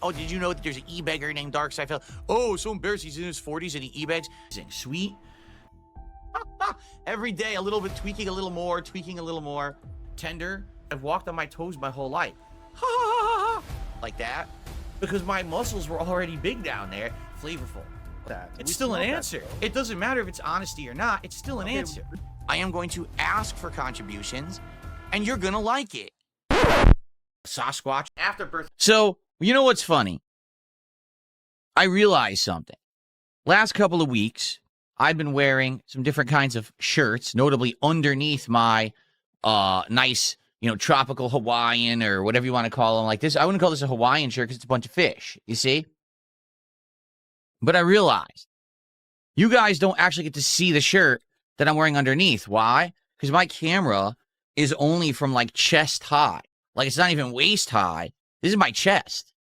Oh, did you know that there's an e-beggar named Dark Sci-Fi? Oh, so embarrassed. He's in his 40s and he e-begs. Sweet. Every day, a little bit, tweaking a little more, tender. I've walked on my toes my whole life. Like that. Because my muscles were already big down there. Flavorful. It's still an answer. It doesn't matter if it's honesty or not. It's still an answer. I am going to ask for contributions, and you're going to like it. Sasquatch. Afterbirth. So, you know what's funny? I realized something. Last couple of weeks, I've been wearing some different kinds of shirts, notably underneath my nice, tropical Hawaiian or whatever you want to call them like this. I wouldn't call this a Hawaiian shirt because it's a bunch of fish, you see? But I realized you guys don't actually get to see the shirt that I'm wearing underneath. Why? Because my camera is only from like chest high. Like it's not even waist high. This is my chest.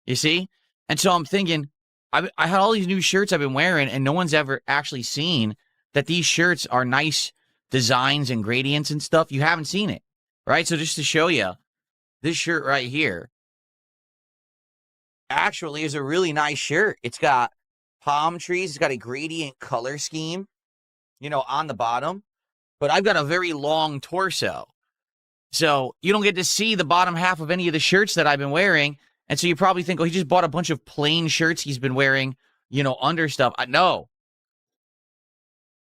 You see? And so I'm thinking, I had all these new shirts I've been wearing, and no one's ever actually seen that these shirts are nice designs and gradients and stuff. You haven't seen it, right? So just to show you, this shirt right here actually is a really nice shirt. It's got palm trees. It's got a gradient color scheme, on the bottom. But I've got a very long torso. So you don't get to see the bottom half of any of the shirts that I've been wearing. And so you probably think, oh, he just bought a bunch of plain shirts he's been wearing, under stuff. No.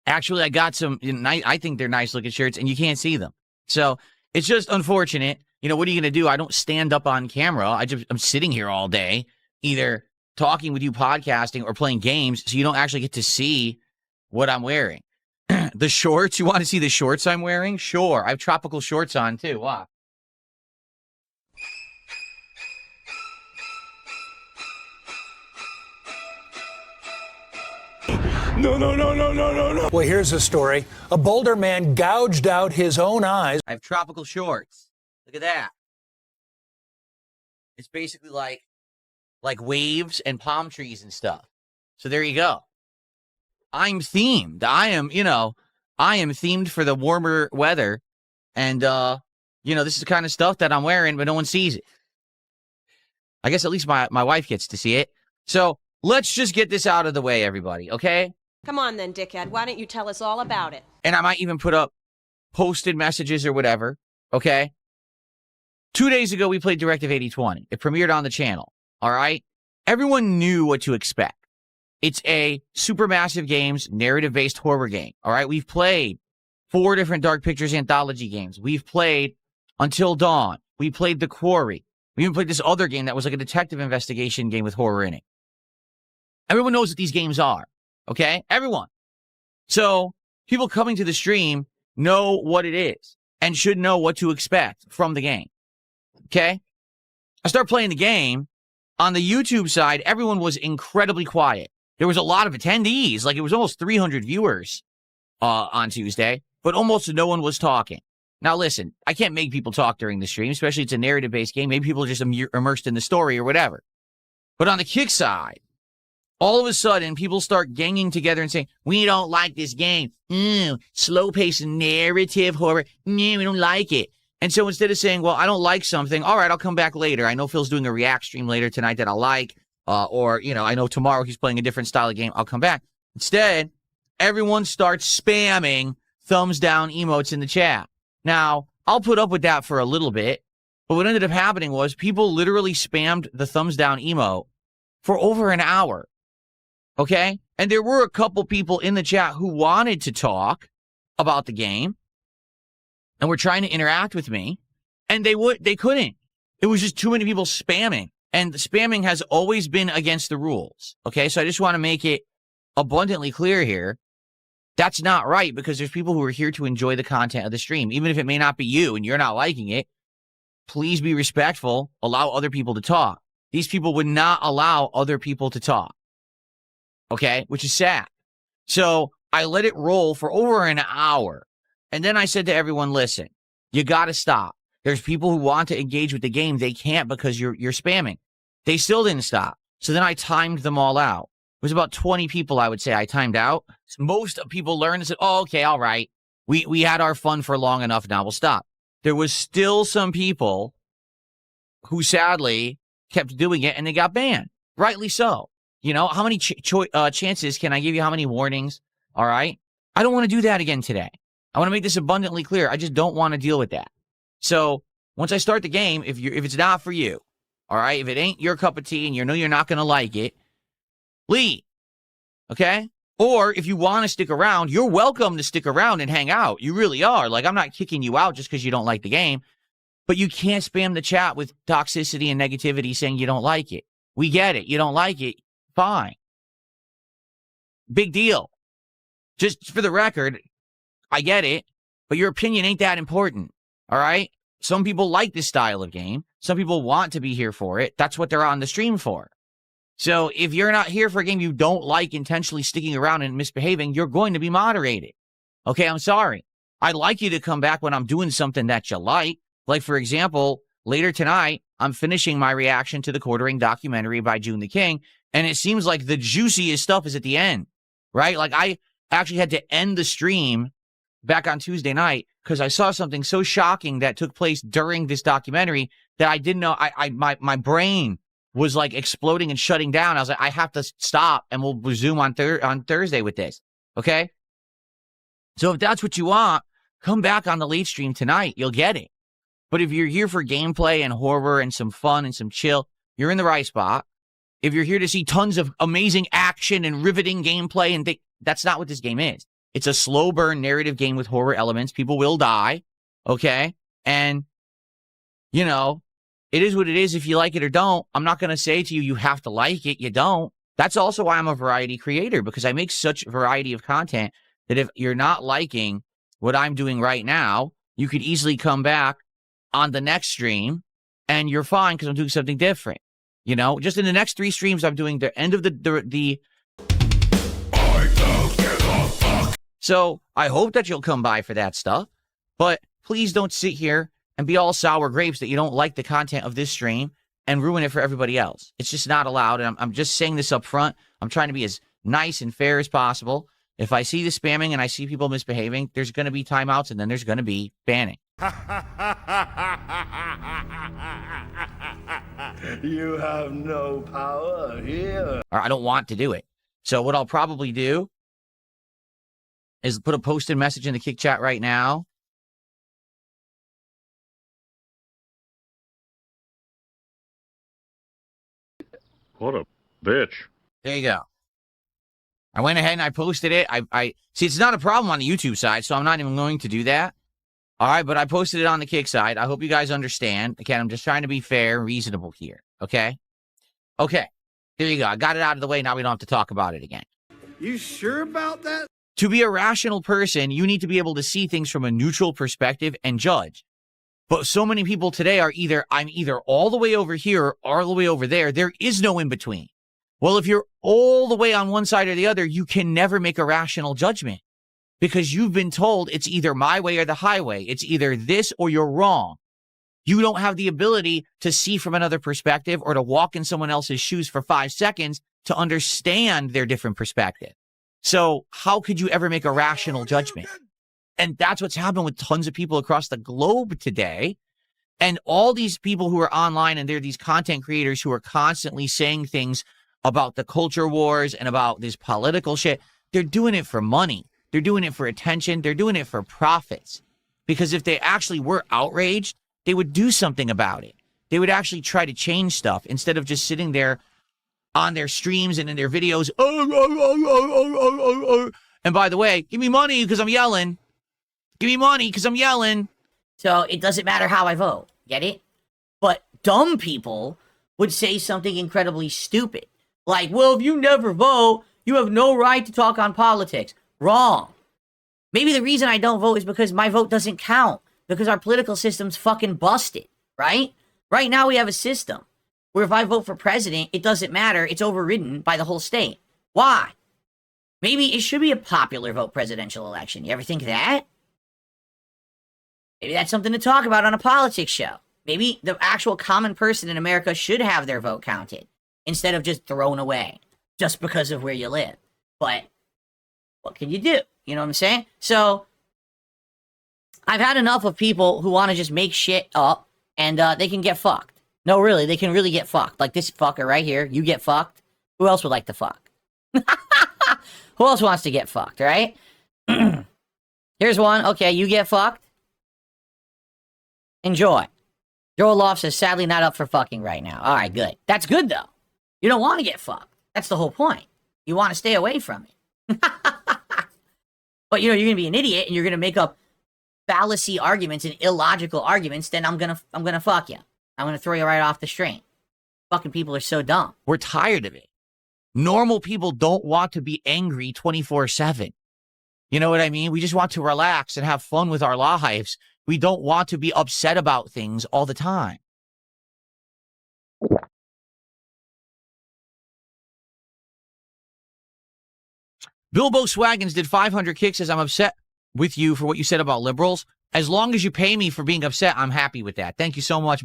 Actually, I got some, I think they're nice looking shirts, and you can't see them. So it's just unfortunate. What are you going to do? I don't stand up on camera. I'm sitting here all day, either talking with you, podcasting, or playing games, so you don't actually get to see what I'm wearing. The shorts, you want to see the shorts I'm wearing? Sure. I have tropical shorts on, too. Wow. No. Well, here's a story. A Boulder man gouged out his own eyes. I have tropical shorts. Look at that. It's basically like waves and palm trees and stuff. So there you go. I'm themed. I am themed for the warmer weather. And, this is the kind of stuff that I'm wearing, but no one sees it. I guess at least my wife gets to see it. So let's just get this out of the way, everybody, okay? Come on then, dickhead. Why don't you tell us all about it? And I might even put up posted messages or whatever, okay? 2 days ago, we played Directive 8020. It premiered on the channel, all right? Everyone knew what to expect. It's a Supermassive Games narrative-based horror game, all right? We've played 4 different Dark Pictures anthology games. We've played Until Dawn. We played The Quarry. We even played this other game that was like a detective investigation game with horror in it. Everyone knows what these games are, okay? Everyone. So people coming to the stream know what it is and should know what to expect from the game, okay? I start playing the game. On the YouTube side, everyone was incredibly quiet. There was a lot of attendees. Like, it was almost 300 viewers on Tuesday, but almost no one was talking. Now, listen, I can't make people talk during the stream, especially it's a narrative-based game. Maybe people are just immersed in the story or whatever. But on the kick side, all of a sudden, people start ganging together and saying, we don't like this game. Slow-paced narrative horror. We don't like it. And so instead of saying, well, I don't like something, all right, I'll come back later. I know Phil's doing a react stream later tonight that I like. Or, I know tomorrow he's playing a different style of game. I'll come back. Instead, everyone starts spamming thumbs down emotes in the chat. Now, I'll put up with that for a little bit. But what ended up happening was people literally spammed the thumbs down emote for over an hour. Okay? And there were a couple people in the chat who wanted to talk about the game and were trying to interact with me, and they couldn't. It was just too many people spamming. And the spamming has always been against the rules. Okay? So I just want to make it abundantly clear here. That's not right, because there's people who are here to enjoy the content of the stream. Even if it may not be you and you're not liking it, please be respectful. Allow other people to talk. These people would not allow other people to talk. Okay? Which is sad. So I let it roll for over an hour. And then I said to everyone, listen, you got to stop. There's people who want to engage with the game. They can't because you're spamming. They still didn't stop. So then I timed them all out. It was about 20 people, I would say, I timed out. So most people learned and said, oh, okay, all right. We had our fun for long enough. Now we'll stop. There was still some people who sadly kept doing it and they got banned. Rightly so. You know, how many chances can I give you? How many warnings? All right. I don't want to do that again today. I want to make this abundantly clear. I just don't want to deal with that. So once I start the game, if it's not for you, all right, if it ain't your cup of tea and you know you're not going to like it, leave. Okay? Or if you want to stick around, you're welcome to stick around and hang out. You really are. Like, I'm not kicking you out just because you don't like the game, but you can't spam the chat with toxicity and negativity saying you don't like it. We get it. You don't like it. Fine. Big deal. Just for the record, I get it, but your opinion ain't that important. All right? Some people like this style of game. Some people want to be here for it. That's what they're on the stream for. So if you're not here for a game you don't like intentionally sticking around and misbehaving, you're going to be moderated. Okay, I'm sorry. I'd like you to come back when I'm doing something that you like. Like, for example, later tonight, I'm finishing my reaction to the Quartering documentary by June the King, and it seems like the juiciest stuff is at the end, right? Like, I actually had to end the stream back on Tuesday night because I saw something so shocking that took place during this documentary that I didn't know. My brain was like exploding and shutting down. I was like, I have to stop, and we'll resume on Thursday with this. Okay. So if that's what you want, come back on the late stream tonight. You'll get it. But if you're here for gameplay and horror and some fun and some chill, you're in the right spot. If you're here to see tons of amazing action and riveting gameplay, and that's not what this game is. It's a slow burn narrative game with horror elements. People will die. Okay. And, you know, it is what it is. If you like it or don't, I'm not going to say to you, you have to like it. You don't. That's also why I'm a variety creator, because I make such a variety of content that if you're not liking what I'm doing right now, you could easily come back on the next stream and you're fine because I'm doing something different. You know, just in the next 3 streams, I'm doing the end of the I don't give a fuck. So I hope that you'll come by for that stuff, but please don't sit here and be all sour grapes that you don't like the content of this stream and ruin it for everybody else. It's just not allowed. And I'm just saying this up front. I'm trying to be as nice and fair as possible. If I see the spamming and I see people misbehaving, there's going to be timeouts and then there's going to be banning. You have no power here. Or I don't want to do it. So what I'll probably do is put a posted message in the Kick chat right now. What a bitch. There you go. I went ahead and I posted it. I see, it's not a problem on the YouTube side, so I'm not even going to do that. All right, but I posted it on the Kick side. I hope you guys understand. Again, I'm just trying to be fair and reasonable here, okay? Okay, there you go. I got it out of the way. Now we don't have to talk about it again. You sure about that? To be a rational person, you need to be able to see things from a neutral perspective and judge. But so many people today are I'm either all the way over here or all the way over there. There is no in between. Well, if you're all the way on one side or the other, you can never make a rational judgment because you've been told it's either my way or the highway. It's either this or you're wrong. You don't have the ability to see from another perspective or to walk in someone else's shoes for 5 seconds to understand their different perspective. So how could you ever make a rational judgment? And that's what's happened with tons of people across the globe today. And all these people who are online and they're these content creators who are constantly saying things about the culture wars and about this political shit. They're doing it for money. They're doing it for attention. They're doing it for profits. Because if they actually were outraged, they would do something about it. They would actually try to change stuff instead of just sitting there on their streams and in their videos. And by the way, give me money because I'm yelling. Give me money because I'm yelling. So it doesn't matter how I vote. Get it? But dumb people would say something incredibly stupid. Like, well, if you never vote, you have no right to talk on politics. Wrong. Maybe the reason I don't vote is because my vote doesn't count. Because our political system's fucking busted, right? Right now we have a system where if I vote for president, it doesn't matter. It's overridden by the whole state. Why? Maybe it should be a popular vote presidential election. You ever think of that? Maybe that's something to talk about on a politics show. Maybe the actual common person in America should have their vote counted instead of just thrown away just because of where you live. But what can you do? You know what I'm saying? So I've had enough of people who want to just make shit up and they can get fucked. No, really, they can really get fucked. Like this fucker right here, you get fucked. Who else would like to fuck? Who else wants to get fucked, right? Here's one. Okay, you get fucked. Enjoy. Joel Loft says, sadly not up for fucking right now. All right, good. That's good, though. You don't want to get fucked. That's the whole point. You want to stay away from it. But, you're going to be an idiot, and you're going to make up fallacy arguments and illogical arguments, then I'm going to fuck you. I'm going to throw you right off the string. Fucking people are so dumb. We're tired of it. Normal people don't want to be angry 24/7. You know what I mean? We just want to relax and have fun with our lives. We don't want to be upset about things all the time. Bilbo Swaggins did 500 kicks, says, I'm upset with you for what you said about liberals. As long as you pay me for being upset, I'm happy with that. Thank you so much,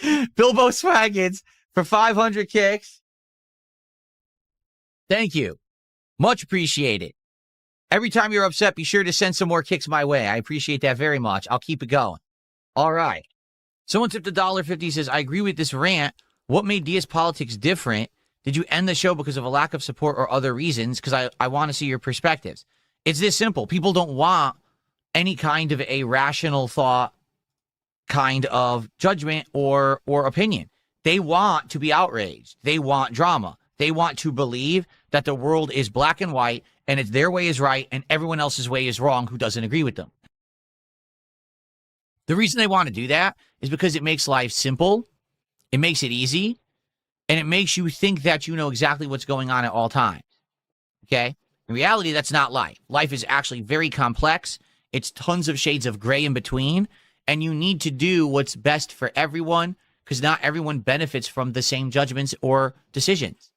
Bilbo Swaggins, for 500 kicks. Thank you. Much appreciated. Every time you're upset, be sure to send some more kicks my way. I appreciate that very much. I'll keep it going. All right. Someone tipped $1.50, says, I agree with this rant. What made DS Politics different? Did you end the show because of a lack of support or other reasons? Because I want to see your perspectives. It's this simple. People don't want any kind of a rational thought kind of judgment or opinion. They want to be outraged. They want drama. They want to believe that the world is black and white and it's their way is right and everyone else's way is wrong who doesn't agree with them. The reason they want to do that is because it makes life simple, it makes it easy, and it makes you think that you know exactly what's going on at all times. Okay? In reality, that's not life. Life is actually very complex. It's tons of shades of gray in between, and you need to do what's best for everyone because not everyone benefits from the same judgments or decisions.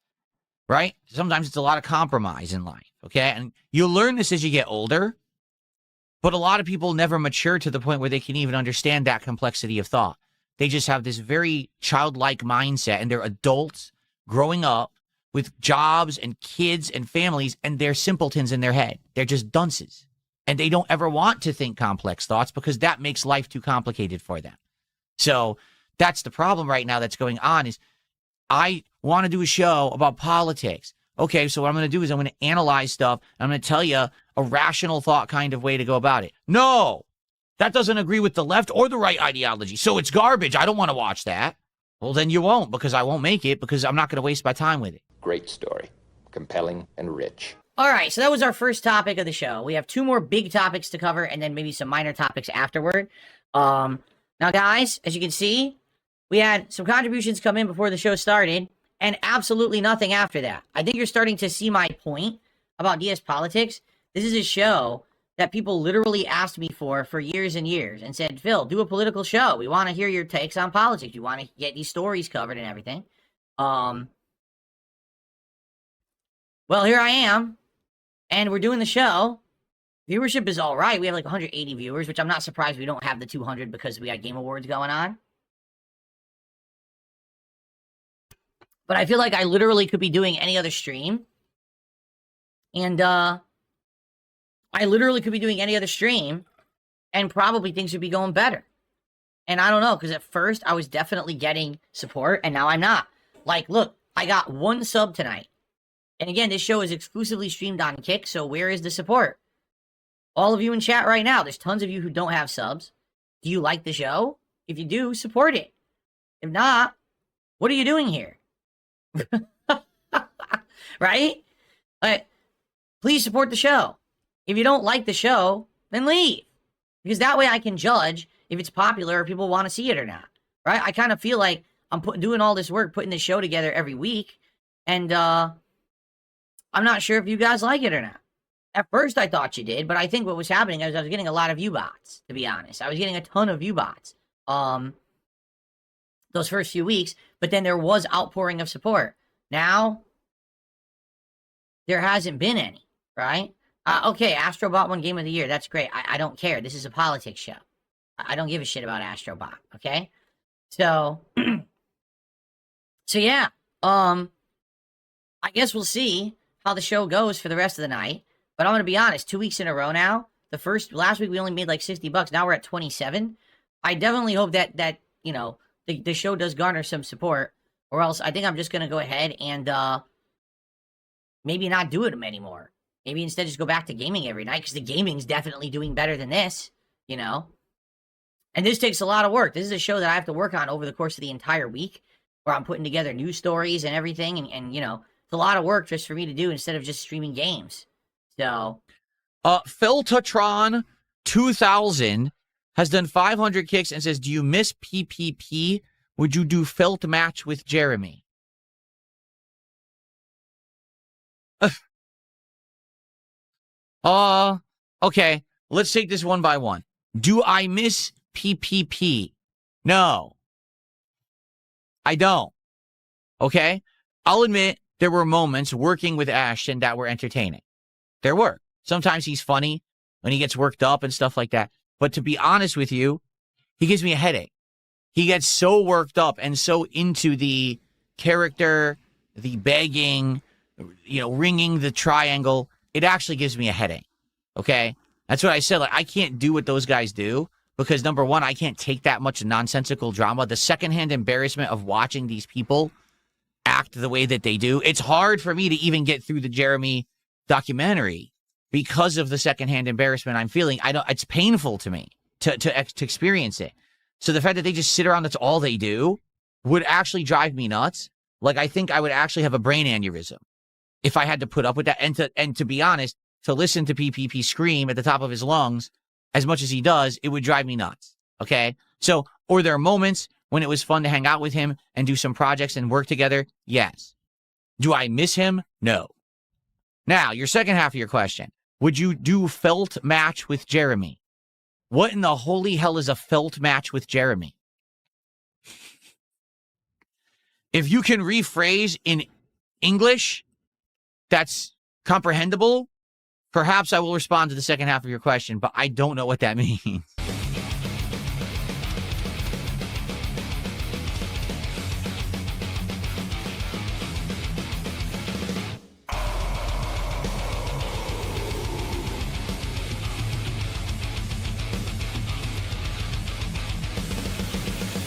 Right? Sometimes it's a lot of compromise in life, okay? And you learn this as you get older, but a lot of people never mature to the point where they can even understand that complexity of thought. They just have this very childlike mindset, and they're adults growing up with jobs and kids and families, and they're simpletons in their head. They're just dunces. And they don't ever want to think complex thoughts because that makes life too complicated for them. So that's the problem right now that's going on is I want to do a show about politics. Okay, so what I'm going to do is I'm going to analyze stuff. And I'm going to tell you a rational thought kind of way to go about it. No, that doesn't agree with the left or the right ideology. So it's garbage. I don't want to watch that. Well, then you won't because I won't make it because I'm not going to waste my time with it. Great story. Compelling and rich. All right, so that was our first topic of the show. We have two more big topics to cover and then maybe some minor topics afterward. Now, guys, as you can see, we had some contributions come in before the show started and absolutely nothing after that. I think you're starting to see my point about DS Politics. This is a show that people literally asked me for years and years and said, Phil, do a political show. We want to hear your takes on politics. We want to get these stories covered and everything. Well, here I am. And we're doing the show. Viewership is all right. We have like 180 viewers, which I'm not surprised we don't have the 200 because we got Game Awards going on. But I feel like I literally could be doing any other stream. And I literally could be doing any other stream and probably things would be going better. And I don't know, because at first I was definitely getting support and now I'm not. Like, look, I got 1 sub tonight. And again, this show is exclusively streamed on Kick, so where is the support? All of you in chat right now, there's tons of you who don't have subs. Do you like the show? If you do, support it. If not, what are you doing here? Right? Please support the show. If you don't like the show, then leave. Because that way I can judge if it's popular or people want to see it or not. Right? I kind of feel like I'm doing all this work, putting this show together every week, and I'm not sure if you guys like it or not. At first, I thought you did, but I think what was happening is I was getting a lot of view bots, to be honest. I was getting a ton of view bots those first few weeks, but then there was outpouring of support. Now, there hasn't been any, right? Okay, Astrobot won Game of the Year. That's great. I don't care. This is a politics show. I don't give a shit about Astrobot, okay? So, yeah. I guess we'll see how the show goes for the rest of the night. But I'm going to be honest, 2 weeks in a row now. Last week we only made like $60. Now we're at 27. I definitely hope that the show does garner some support, or else I think I'm just gonna go ahead and maybe not do it anymore. Maybe instead just go back to gaming every night, because the gaming's definitely doing better than this, you know? And this takes a lot of work. This is a show that I have to work on over the course of the entire week, where I'm putting together news stories and everything, and you know, it's a lot of work just for me to do instead of just streaming games. So... Philtatron 2000 has done 500 kicks and says, do you miss PPP? Would you do Felt match with Jeremy? Okay. Let's take this one by one. Do I miss PPP? No. I don't. Okay? I'll admit there were moments working with Ashton that were entertaining. There were. Sometimes he's funny when he gets worked up and stuff like that. But to be honest with you, he gives me a headache. He gets so worked up and so into the character, the begging, you know, ringing the triangle. It actually gives me a headache. Okay? That's what I said. Like, I can't do what those guys do because, number one, I can't take that much nonsensical drama. The secondhand embarrassment of watching these people act the way that they do. It's hard for me to even get through the Jeremy documentary because of the secondhand embarrassment I'm feeling. It's painful to me to experience it. So the fact that they just sit around, that's all they do, would actually drive me nuts. Like, I think I would actually have a brain aneurysm if I had to put up with that. And to be honest, to listen to PPP scream at the top of his lungs as much as he does, it would drive me nuts. Okay? So, or there are moments when it was fun to hang out with him and do some projects and work together? Yes. Do I miss him? No. Now, your second half of your question. Would you do Felt match with Jeremy? What in the holy hell is a Felt match with Jeremy? If you can rephrase in English that's comprehensible, perhaps I will respond to the second half of your question, but I don't know what that means.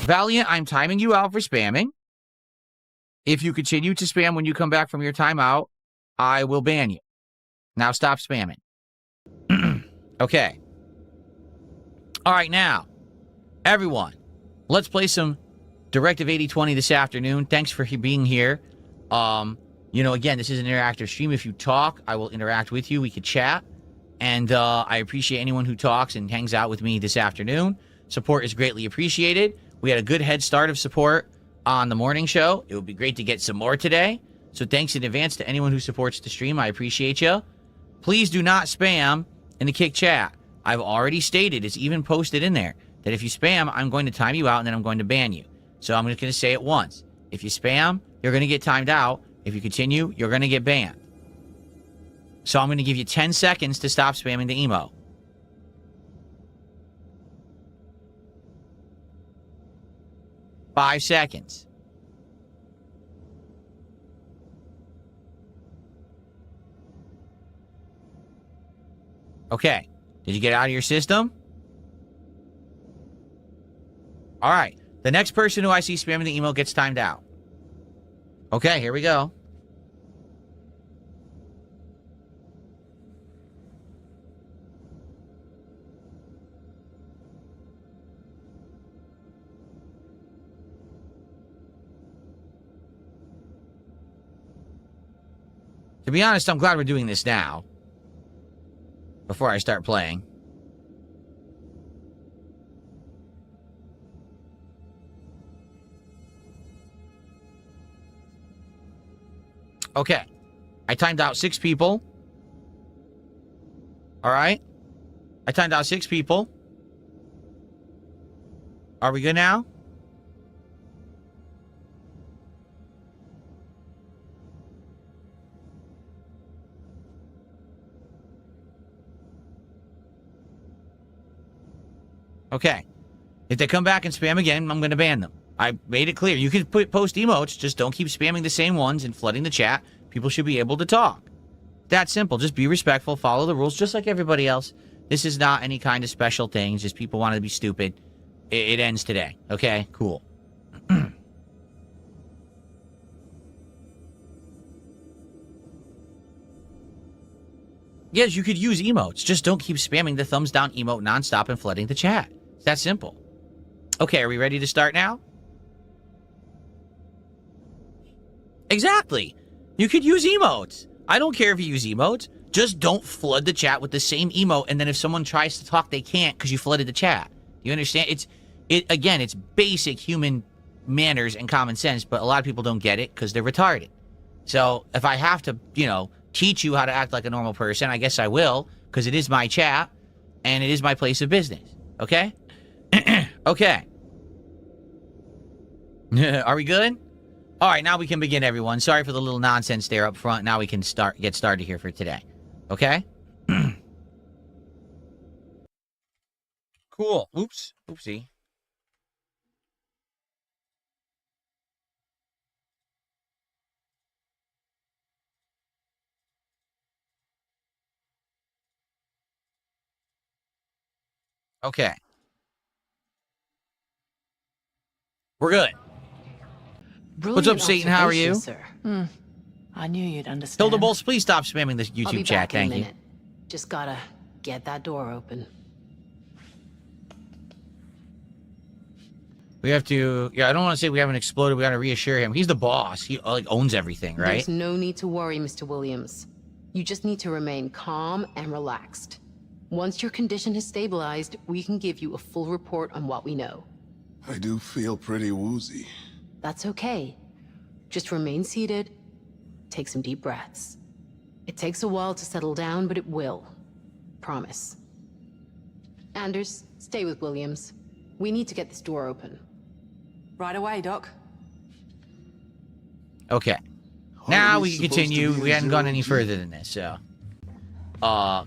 Valiant, I'm timing you out for spamming. If you continue to spam when you come back from your timeout, I will ban you. Now stop spamming. Okay. All right, now, everyone, let's play some Directive 8020 this afternoon. Thanks for being here. You know, again, this is an interactive stream. If you talk, I will interact with you. We could chat. And I appreciate anyone who talks and hangs out with me this afternoon. Support is greatly appreciated. We had a good head start of support on the morning show. It would be great to get some more today. So thanks in advance to anyone who supports the stream. I appreciate you. Please do not spam in the Kick chat. I've already stated, it's even posted in there, that if you spam, I'm going to time you out and then I'm going to ban you. So I'm just going to say it once. If you spam, you're going to get timed out. If you continue, you're going to get banned. So I'm going to give you 10 seconds to stop spamming the emo. 5 seconds. Okay. Did you get out of your system? All right. The next person who I see spamming the email gets timed out. Okay, here we go. To be honest, I'm glad we're doing this now. Before I start playing. Okay. I timed out 6 people. Alright. I timed out 6 people. Are we good now? Okay. If they come back and spam again, I'm going to ban them. I made it clear. You can post emotes, just don't keep spamming the same ones and flooding the chat. People should be able to talk. That simple. Just be respectful, follow the rules, just like everybody else. This is not any kind of special thing. It's just people want to be stupid. It ends today. Okay? Cool. Yes, you could use emotes. Just don't keep spamming the thumbs down emote nonstop and flooding the chat. It's that simple. Okay, are we ready to start now? Exactly. You could use emotes. I don't care if you use emotes. Just don't flood the chat with the same emote, and then if someone tries to talk, they can't because you flooded the chat. You understand? Again, it's basic human manners and common sense, but a lot of people don't get it because they're retarded. So if I have to, you know, teach you how to act like a normal person, I guess I will, because it is my chat, and it is my place of business. Okay? Okay. Are we good? All right, now we can begin, everyone. Sorry for the little nonsense there up front. Now we can get started here for today. Okay? Cool. Oops. Oopsie. Okay. We're good. What's up, Satan? How are you? Sir. I knew you'd understand. Hilda Bolts, please stop spamming this I'll be YouTube chat. back in a Thank you. minute. Just gotta get that door open. We have to... Yeah, I don't want to say we haven't exploded. We got to reassure him. He's the boss. He, like, owns everything, right? There's no need to worry, Mr. Williams. You just need to remain calm and relaxed. Once your condition has stabilized, we can give you a full report on what we know. I do feel pretty woozy. That's okay. Just remain seated. Take some deep breaths. It takes a while to settle down, but it will. Promise. Anders, stay with Williams. We need to get this door open. Right away, Doc. Okay. Now we can continue. We hadn't gone any further than this, so...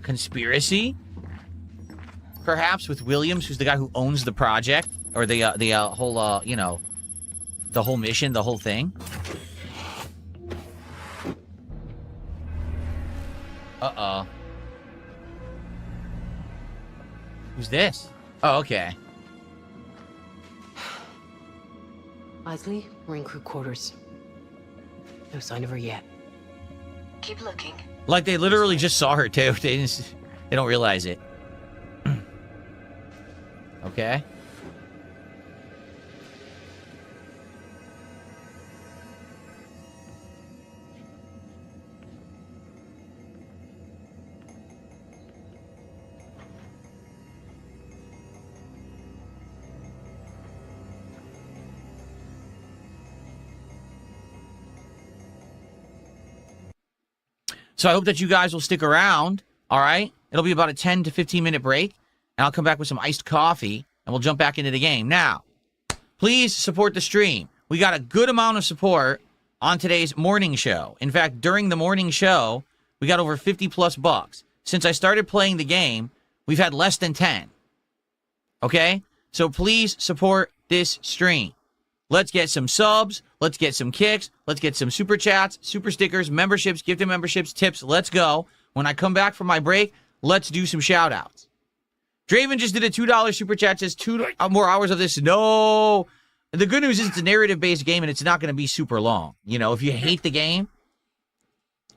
Conspiracy? Perhaps with Williams, who's the guy who owns the project. Or the whole, you know... The whole mission, the whole thing. Uh-oh. Who's this? Oh, okay. Isley, we're in crew quarters. No sign of her yet. Keep looking. Like, they literally just saw her, too. They don't realize it. Okay. So I hope that you guys will stick around, all right? It'll be about a 10 to 15-minute break, and I'll come back with some iced coffee, and we'll jump back into the game. Now, please support the stream. We got a good amount of support on today's morning show. In fact, during the morning show, we got over 50-plus bucks. Since I started playing the game, we've had less than 10. Okay? So please support this stream. Let's get some subs. Let's get some kicks. Let's get some super chats, super stickers, memberships, gifted memberships, tips. Let's go. When I come back from my break, let's do some shout outs. Draven just did a $2 super chat. Says 2 more hours of this. No. The good news is it's a narrative-based game and it's not going to be super long. You know, if you hate the game,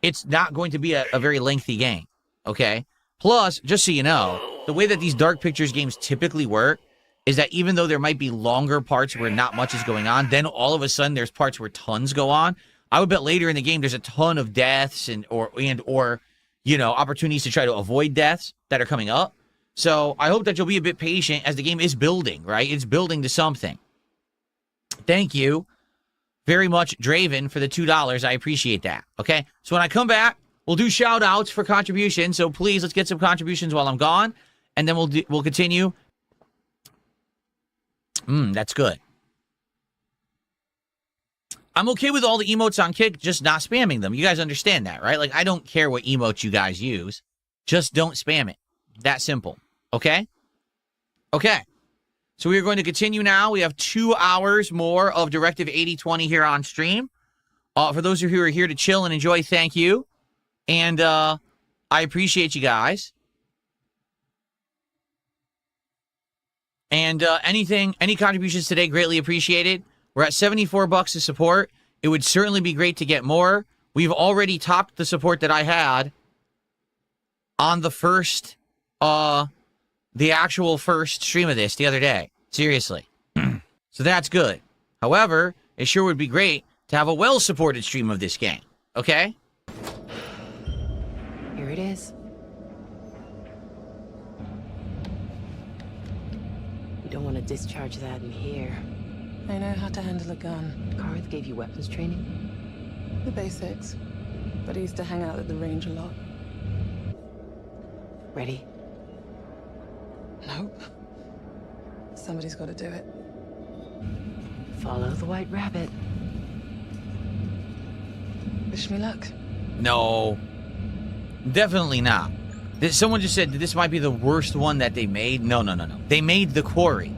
it's not going to be a very lengthy game. Okay? Plus, just so you know, the way that these Dark Pictures games typically work is that even though there might be longer parts where not much is going on, then all of a sudden there's parts where tons go on. I would bet later in the game there's a ton of deaths or you know, opportunities to try to avoid deaths that are coming up. So I hope that you'll be a bit patient as the game is building, right? It's building to something. Thank you very much, Draven, for the $2. I appreciate that. Okay? So when I come back, we'll do shout outs for contributions. So please, let's get some contributions while I'm gone. And then we'll continue. That's good. I'm okay with all the emotes on Kick, just not spamming them. You guys understand that, right? Like, I don't care what emotes you guys use. Just don't spam it. That simple. Okay? Okay. So we are going to continue now. We have 2 hours more of Directive 8020 here on stream. For those of you who are here to chill and enjoy, thank you. And I appreciate you guys. And any contributions today, greatly appreciated. We're at 74 bucks to support. It would certainly be great to get more. We've already topped the support that I had on the first, the actual first stream of this the other day. Seriously. So that's good. However, it sure would be great to have a well-supported stream of this game. Okay? Here it is. You don't want to discharge that in here. I know how to handle a gun. Karth gave you weapons training? The basics. But I used to hang out at the range a lot. Ready? Nope. Somebody's got to do it. Follow the white rabbit. Wish me luck. No. Definitely not. Someone just said this might be the worst one that they made. No. They made The Quarry.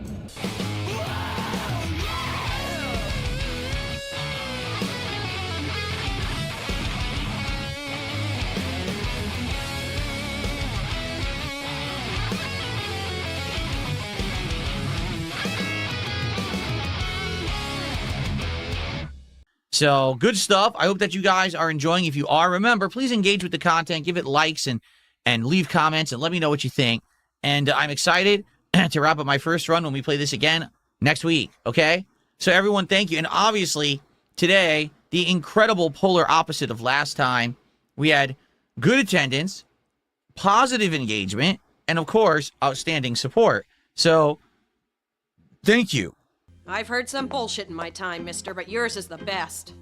So, good stuff. I hope that you guys are enjoying. If you are, remember, please engage with the content. Give it likes and leave comments and let me know what you think. And I'm excited to wrap up my first run when we play this again next week, okay? So, everyone, thank you. And obviously, today, the incredible polar opposite of last time. We had good attendance, positive engagement, and, of course, outstanding support. So, thank you. I've heard some bullshit in my time, mister, but yours is the best.